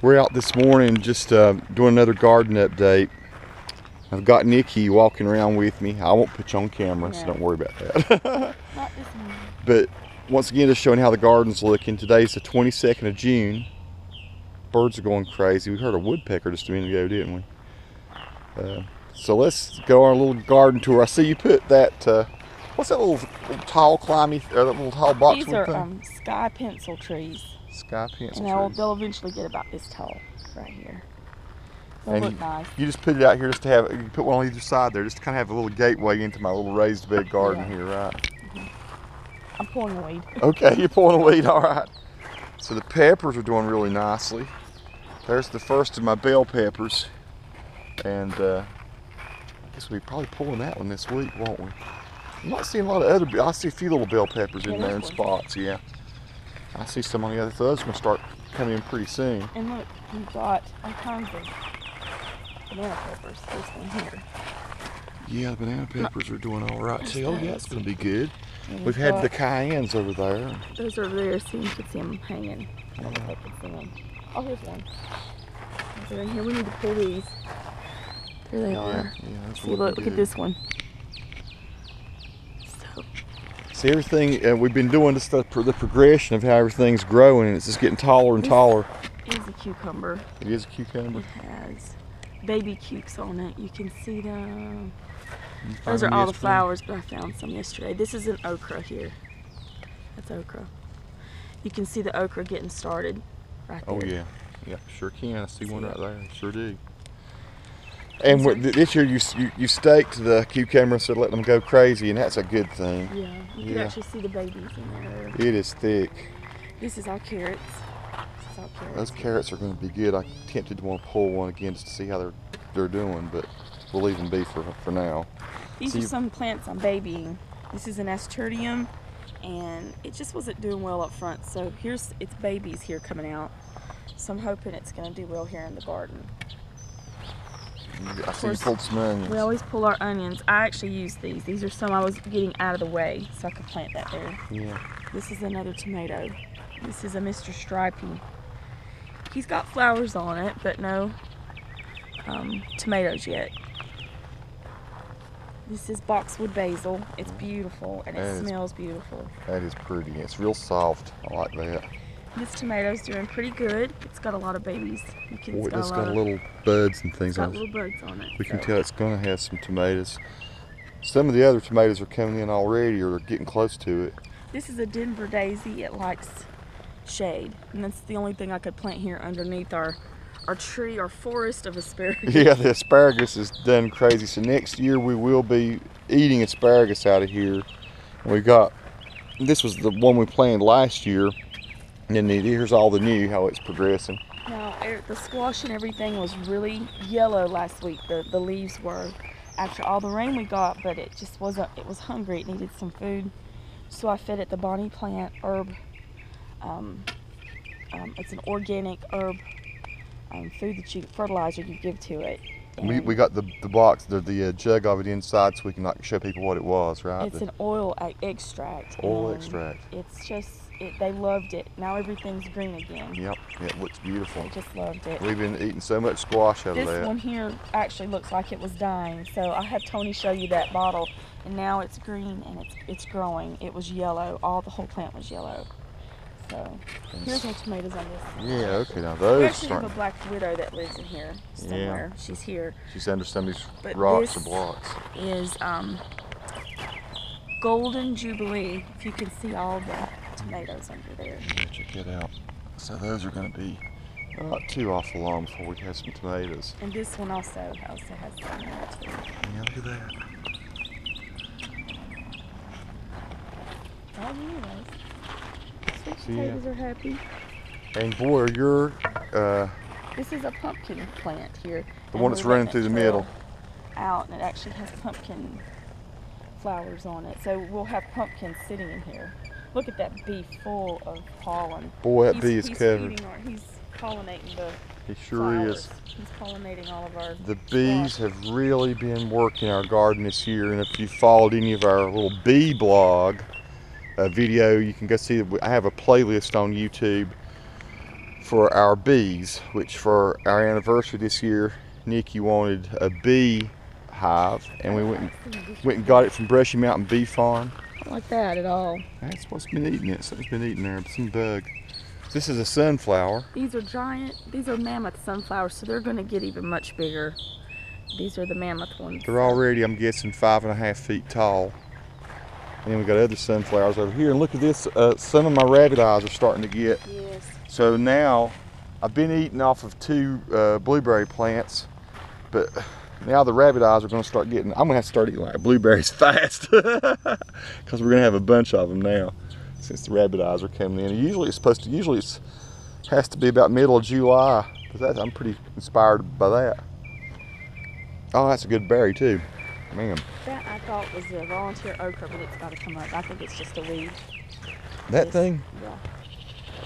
We're out this morning just doing another garden update. I've got Nikki walking around with me. I won't put you on camera, so don't worry about that. Not this morning. But once again, just showing how the garden's looking. Today's the 22nd of June. Birds are going crazy. We heard a woodpecker just a minute ago, didn't we? So let's go on a little garden tour. I see you put that, what's that little tall climby, that little tall boxwood These are thing? sky pencil trees. Sky pencil And trees. they'll eventually get about this tall right here. They'll And look nice. you just put it out here just to have, you put one on either side there, just to kind of have a little gateway into my little raised bed garden here, right? Mm-hmm. I'm pulling a weed. Okay, you're pulling a weed, all right. So the peppers are doing really nicely. There's the first of my bell peppers. And I guess we'll be probably pulling that one this week, won't we? I'm not seeing a lot of other, I see a few little bell peppers in there in spots, yeah. I see some on the other, so those are gonna start coming in pretty soon. And look, we've got all kinds of banana peppers. This one here. Yeah, the banana peppers are doing all right too. Oh yeah, it's gonna be good. And We've had the cayennes over there. Those over there, so you can see them hanging. I don't know if I can see them. Oh, here's one. They're in here. We need to pull these. There they are. Yeah, See, look at this one. So. See, everything we've been doing this the progression of how everything's growing, and it's just getting taller and taller. It is a cucumber. It is a cucumber. It has baby cukes on it. You can see them. Those are all the flowers, but I found some yesterday. This is an okra here. That's okra. You can see the okra getting started right there. Oh yeah, yeah, sure can. I see one right there. Sure do. And this year you staked the cucumber instead of letting them go crazy, and that's a good thing. Yeah, you can actually see the babies in there. It is thick. This is our carrots. Those carrots are going to be good. I'm tempted to want to pull one again just to see how they're doing, but we'll leave them be for now. These are some plants I'm babying. This is an asturtium, and it just wasn't doing well up front. So here's its babies here coming out. So I'm hoping it's going to do well here in the garden. I see you pulled some onions. We always pull our onions. I actually use these. These are some I was getting out of the way so I could plant that there. Yeah. This is another tomato. This is a Mr. Stripey. He's got flowers on it, but no tomatoes yet. This is Boxwood Basil. It's beautiful and it smells beautiful. That is pretty. It's real soft. I like that. This tomato's doing pretty good. It's got a lot of babies. It's got little buds and things on it. It's got little buds on it. We can tell it's going to have some tomatoes. Some of the other tomatoes are coming in already, or they're getting close to it. This is a Denver daisy. It likes shade, and that's the only thing I could plant here underneath our tree, our forest of asparagus. Yeah, the asparagus is done crazy. So next year we will be eating asparagus out of here. And we've got, this was the one we planted last year. And then here's all the new, how it's progressing. Now, the squash and everything was really yellow last week. The leaves were, after all the rain we got, but it just wasn't, it was hungry. It needed some food. So I fed it the Bonnie Plant herb. It's an organic herb food that fertilizer you give to it. We got the box, the jug of it inside, so we can show people what it was, right? It's an oil extract. Oil extract. It's just, they loved it. Now everything's green again. Yep, it looks beautiful. They just loved it. We've been eating so much squash out of that. This one here actually looks like it was dying. So I had Tony show you that bottle, and now it's green and it's growing. It was yellow. The whole plant was yellow. So here's our tomatoes on this. Yeah, okay, now those we actually have a black widow that lives in here somewhere. Yeah. She's here. She's under some of these rocks or blocks. Is Golden Jubilee. If you can see all the tomatoes under there. Yeah, check it out. So those are going to be not too awful long before we have some tomatoes. And this one also has some in it too. Yeah, look at that. Oh, anyways. Sweet potatoes are happy. And boy, you're this is a pumpkin plant here. The one that's running through the middle. Out, and it actually has pumpkin flowers on it. So we'll have pumpkins sitting in here. Look at that bee full of pollen. Boy, that bee is covered. He's pollinating the He sure flowers. is. He's pollinating all of our The bees have really been working our garden this year, and if you followed any of our little bee blog video, you can go see, I have a playlist on YouTube for our bees, which for our anniversary this year, Nikki wanted a Beehive, and we went and got it from Brushy Mountain Bee Farm. I don't like that at all. That's what's been eating it. Something's been eating there, some bug. This is a sunflower. These are mammoth sunflowers, so they're going to get even much bigger. These are the mammoth ones. They're already, I'm guessing, 5.5 feet tall. And then we got other sunflowers over here. And look at this, some of my rabbit eyes are starting to get. Yes. So now, I've been eating off of 2 blueberry plants, but now the rabbit eyes are going to start getting, I'm going to have to start eating like blueberries fast, because we're going to have a bunch of them now, since the rabbit eyes are coming in. Usually it has to be about middle of July, because I'm pretty inspired by that. Oh, that's a good berry too, man. That I thought was a volunteer okra, but it's got to come up. I think it's just a weed. That thing? Yeah.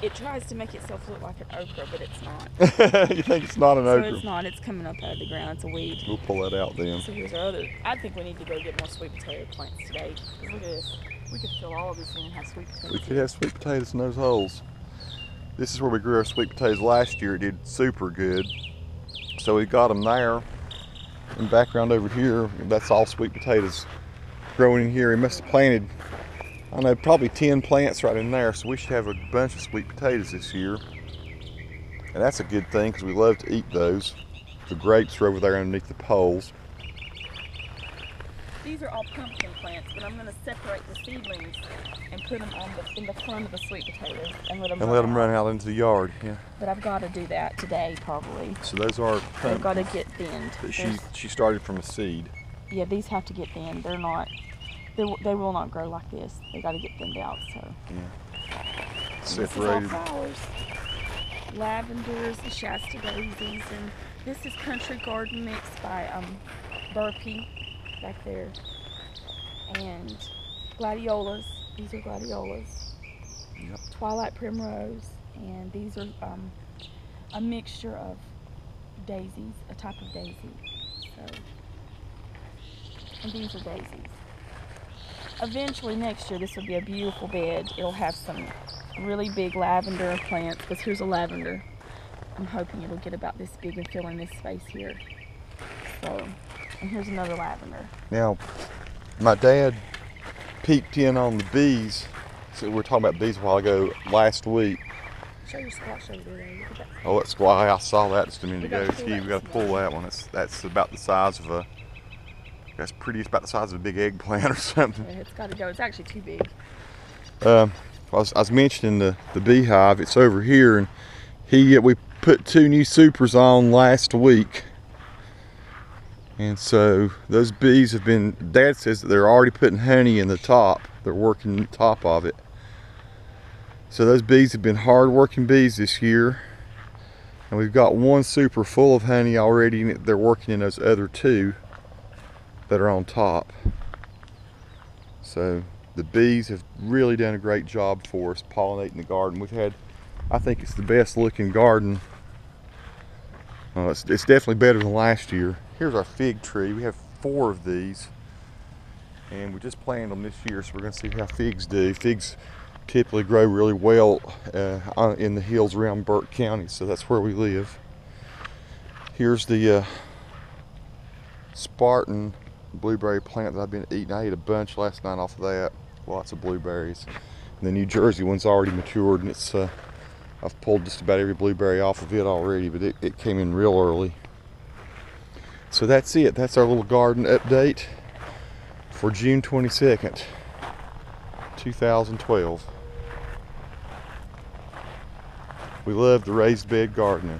It tries to make itself look like an okra, but it's not. You think it's not an okra? So it's not. It's coming up out of the ground. It's a weed. We'll pull that out then. So here's our other. I think we need to go get more sweet potato plants today. Look at this. We could fill all of this in and have sweet potatoes. We could have sweet potatoes in those holes. This is where we grew our sweet potatoes last year. It did super good. So we got them there. In the background over here, that's all sweet potatoes growing in here. We must have planted, I don't know, probably 10 plants right in there, so we should have a bunch of sweet potatoes this year. And that's a good thing, because we love to eat those. The grapes are over there underneath the poles. These are all pumpkin plants, but I'm going to separate the seedlings and put them in the front of the sweet potatoes and let them run out into the yard. Yeah. But I've got to do that today, probably. So those are pumpkins. They've got to get thinned. But she started from a seed. Yeah, these have to get thinned. They're not. They will not grow like this. They got to get thinned out. So. Yeah. Separated. This is all flowers. Lavenders, the Shasta daisies, and this is Country Garden Mix by Burpee back there, and gladiolas. These are gladiolas. Yep. Twilight primrose, and these are a mixture of daisies, a type of daisy. So, and these are daisies. Eventually next year, this will be a beautiful bed. It'll have some really big lavender plants, because here's a lavender. I'm hoping it'll get about this big and fill in this space here. So, and here's another lavender. Now, my dad peeked in on the bees. So we were talking about bees a while ago last week. Show your squash over there. Look at that. Oh, that squash! I saw that just a minute ago. We got to pull that one. That's about the size of a. That's pretty. It's about the size of a big eggplant or something. Yeah, it's got to go. It's actually too big. I was mentioning the Beehive. It's over here, and we put 2 new supers on last week. And so those bees have been, Dad says that they're already putting honey in the top. They're working the top of it. So those bees have been hard-working bees this year. And we've got 1 super full of honey already, and they're working in those other 2 that are on top. So the bees have really done a great job for us pollinating the garden. We've had, I think it's the best looking garden. It's definitely better than last year. Here's our fig tree. We have 4 of these, and we just planted them this year, so we're going to see how figs do. Figs typically grow really well in the hills around Burke County, so that's where we live. Here's the Spartan blueberry plant that I've been eating. I ate a bunch last night off of that. Lots of blueberries. And the New Jersey one's already matured, and it's I've pulled just about every blueberry off of it already, but it came in real early. So that's it. That's our little garden update for June 22nd, 2012. We love the raised bed gardening.